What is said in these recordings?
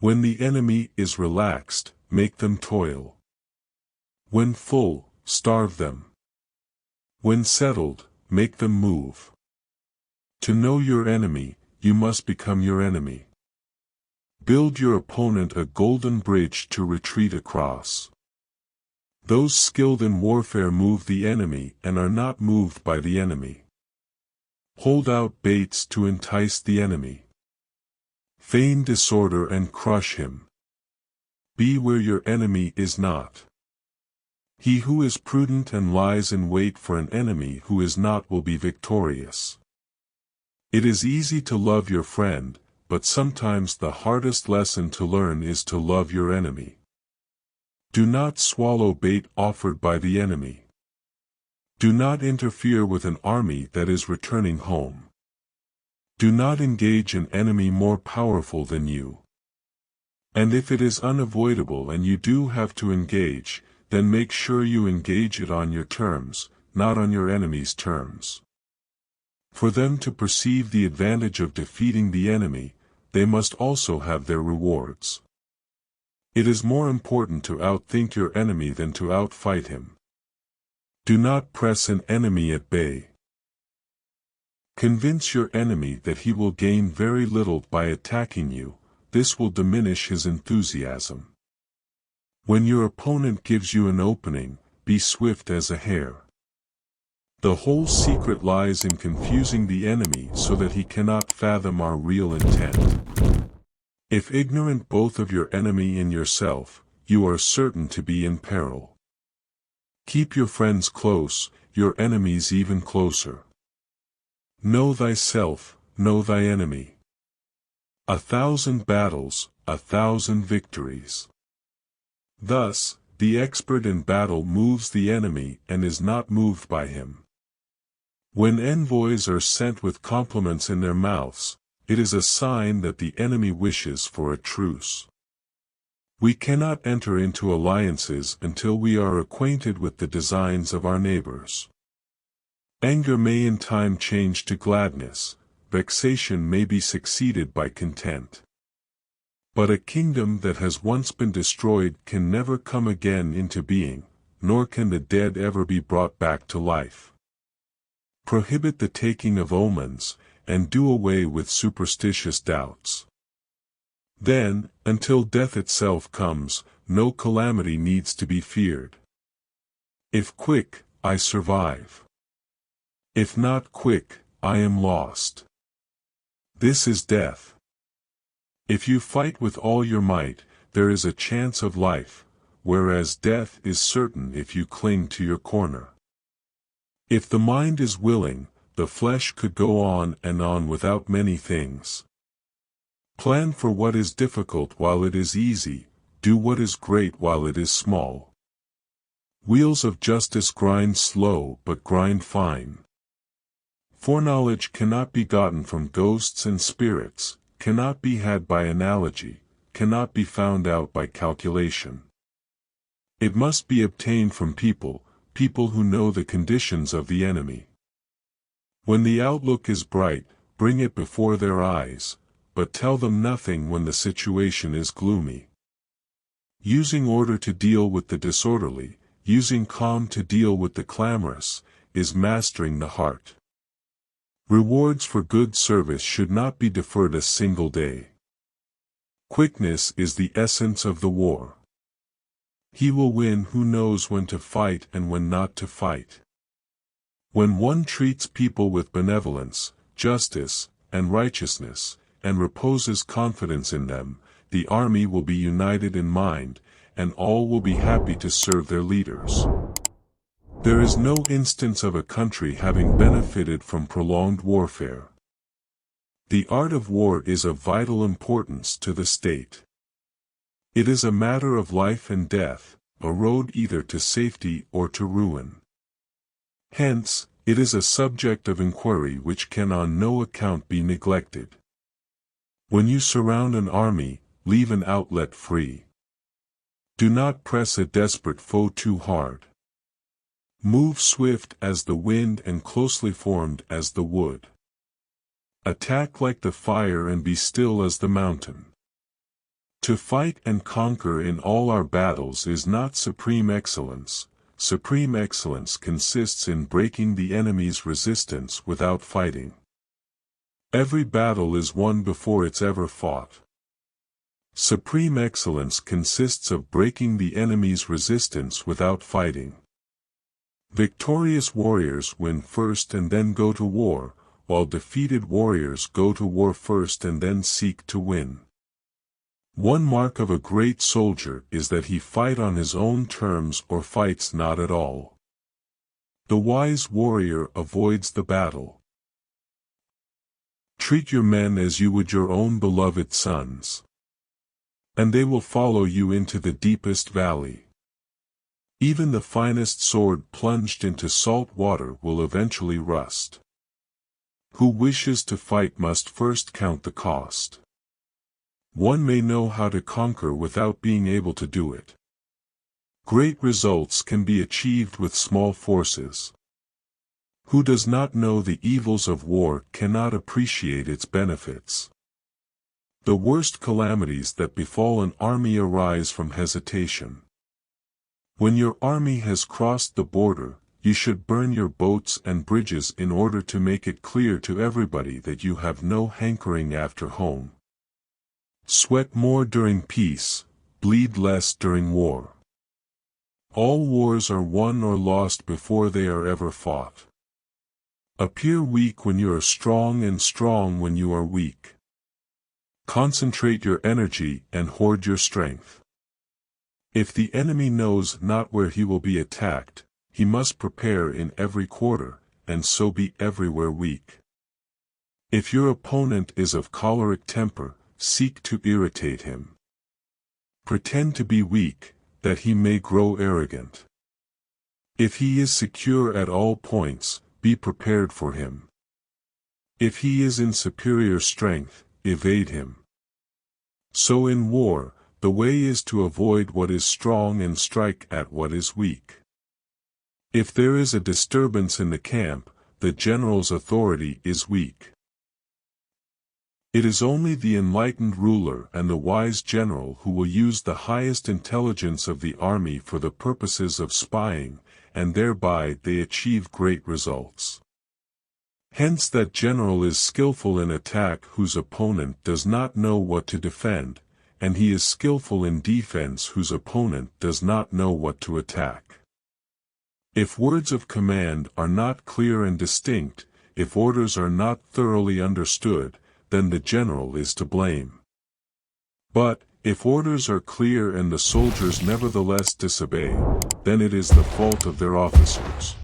When the enemy is relaxed, make them toil. When full, starve them. When settled, make them move. To know your enemy, you must become your enemy. Build your opponent a golden bridge to retreat across. Those skilled in warfare move the enemy and are not moved by the enemy. Hold out baits to entice the enemy. Feign disorder and crush him. Be where your enemy is not. He who is prudent and lies in wait for an enemy who is not will be victorious. It is easy to love your friend, but sometimes the hardest lesson to learn is to love your enemy. Do not swallow bait offered by the enemy. Do not interfere with an army that is returning home. Do not engage an enemy more powerful than you. And if it is unavoidable and you do have to engage, then make sure you engage it on your terms, not on your enemy's terms. For them to perceive the advantage of defeating the enemy, they must also have their rewards. It is more important to outthink your enemy than to outfight him. Do not press an enemy at bay. Convince your enemy that he will gain very little by attacking you. This will diminish his enthusiasm. When your opponent gives you an opening, be swift as a hare. The whole secret lies in confusing the enemy so that he cannot fathom our real intent. If ignorant both of your enemy and yourself, you are certain to be in peril. Keep your friends close, your enemies even closer. Know thyself, know thy enemy. 1,000 battles, 1,000 victories. Thus, the expert in battle moves the enemy and is not moved by him. When envoys are sent with compliments in their mouths, it is a sign that the enemy wishes for a truce. We cannot enter into alliances until we are acquainted with the designs of our neighbors. Anger may in time change to gladness, vexation may be succeeded by content. But a kingdom that has once been destroyed can never come again into being, nor can the dead ever be brought back to life. Prohibit the taking of omens, and do away with superstitious doubts. Then, until death itself comes, no calamity needs to be feared. If quick, I survive. If not quick, I am lost. This is death. If you fight with all your might, there is a chance of life, whereas death is certain if you cling to your corner. If the mind is willing, the flesh could go on and on without many things. Plan for what is difficult while it is easy, do what is great while it is small. Wheels of justice grind slow but grind fine. Foreknowledge cannot be gotten from ghosts and spirits, cannot be had by analogy, cannot be found out by calculation. It must be obtained from people who know the conditions of the enemy. When the outlook is bright, bring it before their eyes, but tell them nothing when the situation is gloomy. Using order to deal with the disorderly, using calm to deal with the clamorous, is mastering the heart. Rewards for good service should not be deferred a single day. Quickness is the essence of the war. He will win who knows when to fight and when not to fight. When one treats people with benevolence, justice, and righteousness, and reposes confidence in them, the army will be united in mind, and all will be happy to serve their leaders. There is no instance of a country having benefited from prolonged warfare. The art of war is of vital importance to the state. It is a matter of life and death, a road either to safety or to ruin. Hence, it is a subject of inquiry which can on no account be neglected. When you surround an army, leave an outlet free. Do not press a desperate foe too hard. Move swift as the wind and closely formed as the wood. Attack like the fire and be still as the mountain. To fight and conquer in all our battles is not supreme excellence. Supreme excellence consists in breaking the enemy's resistance without fighting. Every battle is won before it's ever fought. Supreme excellence consists of breaking the enemy's resistance without fighting. Victorious warriors win first and then go to war, while defeated warriors go to war first and then seek to win. One mark of a great soldier is that he fight on his own terms or fights not at all. The wise warrior avoids the battle. Treat your men as you would your own beloved sons, and they will follow you into the deepest valley. Even the finest sword plunged into salt water will eventually rust. Who wishes to fight must first count the cost. One may know how to conquer without being able to do it. Great results can be achieved with small forces. Who does not know the evils of war cannot appreciate its benefits. The worst calamities that befall an army arise from hesitation. When your army has crossed the border, you should burn your boats and bridges in order to make it clear to everybody that you have no hankering after home. Sweat more during peace, bleed less during war. All wars are won or lost before they are ever fought. Appear weak when you are strong and strong when you are weak. Concentrate your energy and hoard your strength. If the enemy knows not where he will be attacked, he must prepare in every quarter, and so be everywhere weak. If your opponent is of choleric temper, seek to irritate him. Pretend to be weak, that he may grow arrogant. If he is secure at all points, be prepared for him. If he is in superior strength, evade him. So in war, the way is to avoid what is strong and strike at what is weak. If there is a disturbance in the camp, the general's authority is weak. It is only the enlightened ruler and the wise general who will use the highest intelligence of the army for the purposes of spying, and thereby they achieve great results. Hence that general is skillful in attack whose opponent does not know what to defend, and he is skillful in defense whose opponent does not know what to attack. If words of command are not clear and distinct, if orders are not thoroughly understood, then the general is to blame. But, if orders are clear and the soldiers nevertheless disobey, then it is the fault of their officers.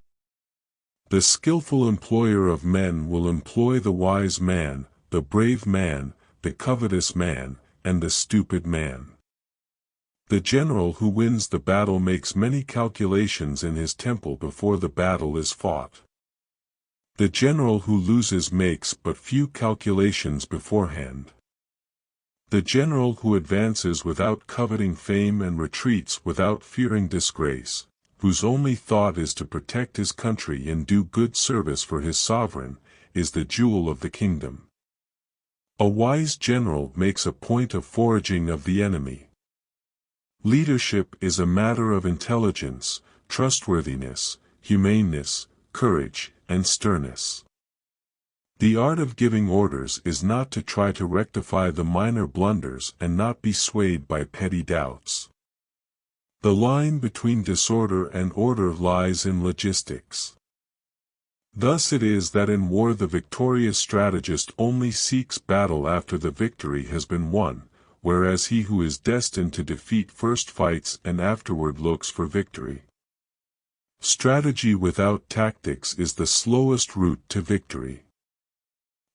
The skillful employer of men will employ the wise man, the brave man, the covetous man, and the stupid man. The general who wins the battle makes many calculations in his temple before the battle is fought. The general who loses makes but few calculations beforehand. The general who advances without coveting fame and retreats without fearing disgrace, whose only thought is to protect his country and do good service for his sovereign, is the jewel of the kingdom. A wise general makes a point of foraging of the enemy. Leadership is a matter of intelligence, trustworthiness, humaneness, courage, and sternness. The art of giving orders is not to try to rectify the minor blunders and not be swayed by petty doubts. The line between disorder and order lies in logistics. Thus it is that in war the victorious strategist only seeks battle after the victory has been won, whereas he who is destined to defeat first fights and afterward looks for victory. Strategy without tactics is the slowest route to victory.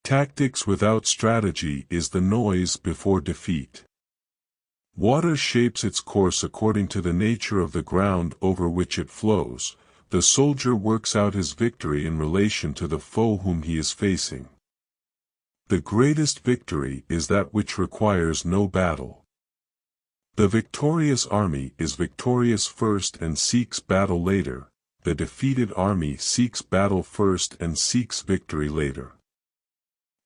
Tactics without strategy is the noise before defeat. Water shapes its course according to the nature of the ground over which it flows. The soldier works out his victory in relation to the foe whom he is facing. The greatest victory is that which requires no battle. The victorious army is victorious first and seeks battle later. The defeated army seeks battle first and seeks victory later.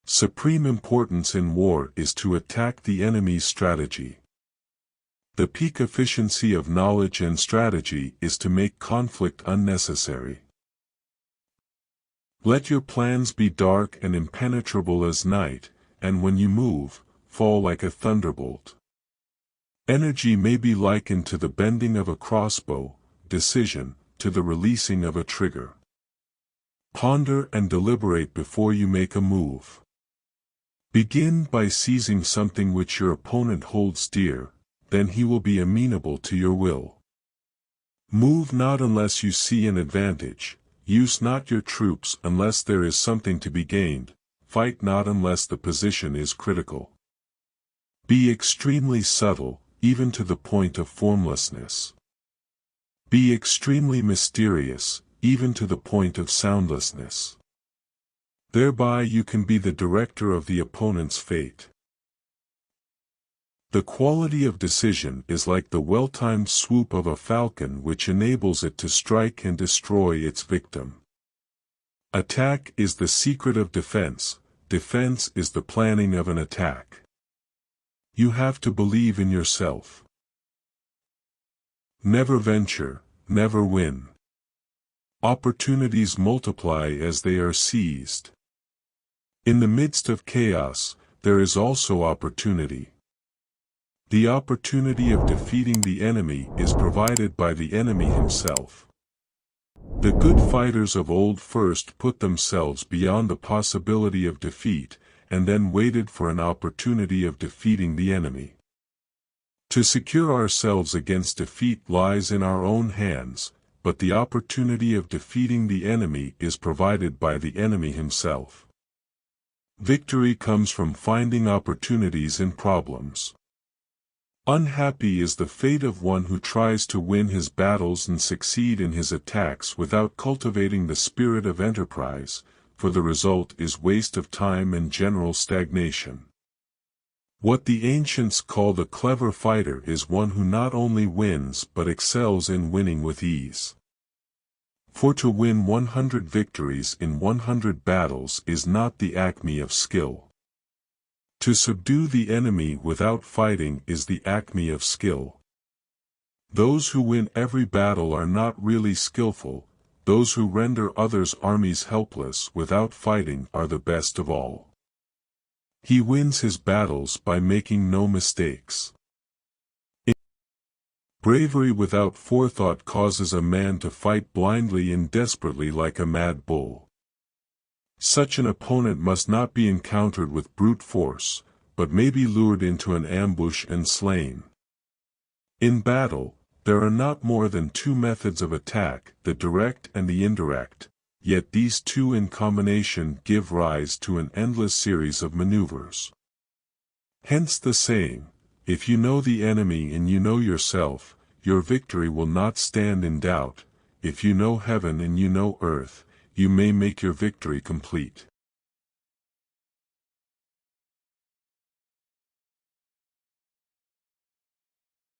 Supreme importance in war is to attack the enemy's strategy. The peak efficiency of knowledge and strategy is to make conflict unnecessary. Let your plans be dark and impenetrable as night, and when you move, fall like a thunderbolt. Energy may be likened to the bending of a crossbow, decision, to the releasing of a trigger. Ponder and deliberate before you make a move. Begin by seizing something which your opponent holds dear, then he will be amenable to your will. Move not unless you see an advantage, use not your troops unless there is something to be gained, fight not unless the position is critical. Be extremely subtle, even to the point of formlessness. Be extremely mysterious, even to the point of soundlessness. Thereby you can be the director of the opponent's fate. The quality of decision is like the well-timed swoop of a falcon which enables it to strike and destroy its victim. Attack is the secret of defense, defense is the planning of an attack. You have to believe in yourself. Never venture, never win. Opportunities multiply as they are seized. In the midst of chaos, there is also opportunity. The opportunity of defeating the enemy is provided by the enemy himself. The good fighters of old first put themselves beyond the possibility of defeat, and then waited for an opportunity of defeating the enemy. To secure ourselves against defeat lies in our own hands, but the opportunity of defeating the enemy is provided by the enemy himself. Victory comes from finding opportunities in problems. Unhappy is the fate of one who tries to win his battles and succeed in his attacks without cultivating the spirit of enterprise, for the result is waste of time and general stagnation. What the ancients call the clever fighter is one who not only wins but excels in winning with ease. For to win 100 victories in 100 battles is not the acme of skill. To subdue the enemy without fighting is the acme of skill. Those who win every battle are not really skillful, those who render others' armies helpless without fighting are the best of all. He wins his battles by making no mistakes. Bravery without forethought causes a man to fight blindly and desperately like a mad bull. Such an opponent must not be encountered with brute force, but may be lured into an ambush and slain. In battle, there are not more than two methods of attack, the direct and the indirect, yet these two in combination give rise to an endless series of maneuvers. Hence the saying, if you know the enemy and you know yourself, your victory will not stand in doubt. If you know heaven and you know earth, you may make your victory complete.